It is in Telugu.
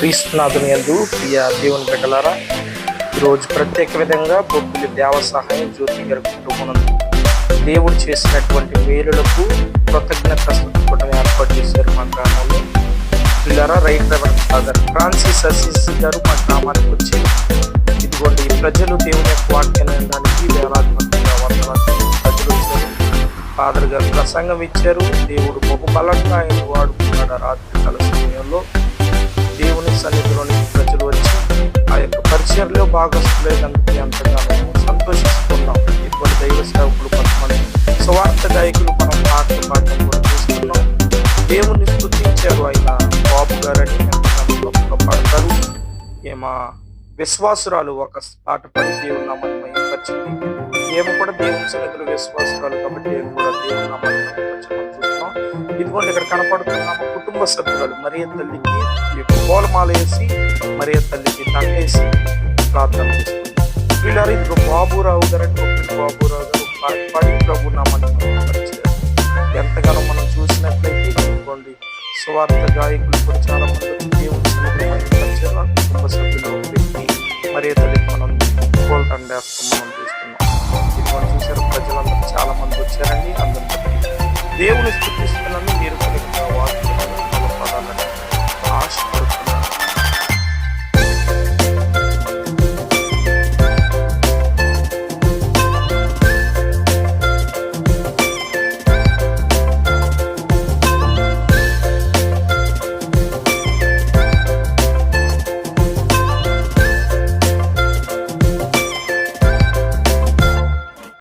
క్రీస్తునాథుని యందు ప్రియ దేవుని బిడ్డలారా, ఈరోజు ప్రత్యేక విధంగా బొబ్బిలి దేవ సహాయం జ్యోతి గారి కుటుంబం దేవుడు చేసినటువంటి మేలులకు కృతజ్ఞత స్తుతులు ఏర్పాటు చేశారు మా గ్రామంలో. పిల్లరా right reverend father Francis Assisi గారు మా గ్రామానికి వచ్చి ఇదిగోండి ప్రజలు దేవుని యొక్క వాక్యాన్ని వినడానికి వేలాది మందిగా వందలాది ప్రజలు వచ్చారు. ఫాదర్ గారు ప్రసంగం ఇచ్చారు. దేవుడు బహుబలంగా ఆయన వాడుకున్నాడు. రాత్రి కాల సమయంలో దేవుని సన్నిధిలోని ప్రజలు వచ్చి ఆ యొక్క పరిచయంలో భాగస్తులైనందుకు ఎంతగానో సంతోషిస్తున్నాం. ఇటువంటి దైవ సేవకులు కొంతమంది స్వార్థ గాయకులు మనం పాటలు పాడటం కూడా చూస్తున్నాం. దేవుని స్తుతించారు. ఆయన బాబు గారని ఎంతగానో గొప్పగా పాడతారు. ఏమా విశ్వాసురాలు ఒక పాట పాడి దేవుని నామాన్ని మహిమపరిచింది. ఏమో కూడా దేవుని సన్నిధిలో విశ్వాసురాలు కాబట్టి ఏమో కూడా దేవుని నామాన్ని మహిమపరచడం చూస్తున్నాం. ఇదిగోండి ఇక్కడ కనపడుతున్న కుటుంబ సభ్యురాలు మరియ తల్లికి పూలమాల వేసి మరియ తల్లికి దండేసి ప్రార్థన చేస్తుంది. వీళ్ళారు ఇదిగో బాబురావు గారని గొప్ప బాబురావు గారు పాడి ప్రభు నామాన్ని మహిమపరిచారు. ఎంతగానో మనం చూసినట్లయితే ఇదిగోండి స్వార్థ గాయకులు కూడా చాలా మంది దేవుని సన్నిధిలో మహిమపరిచారు. కుటుంబ సభ్యులు వ్యక్తి మరియ తల్లికి మనం పూల దండేస్తాం మనం చూస్తున్నాం. ఇదిగోండి చూసారు ప్రజలందరూ చాలా మంది వచ్చారండి. అందరూ దేవుని స్తుతిస్తున్నాను. మీరు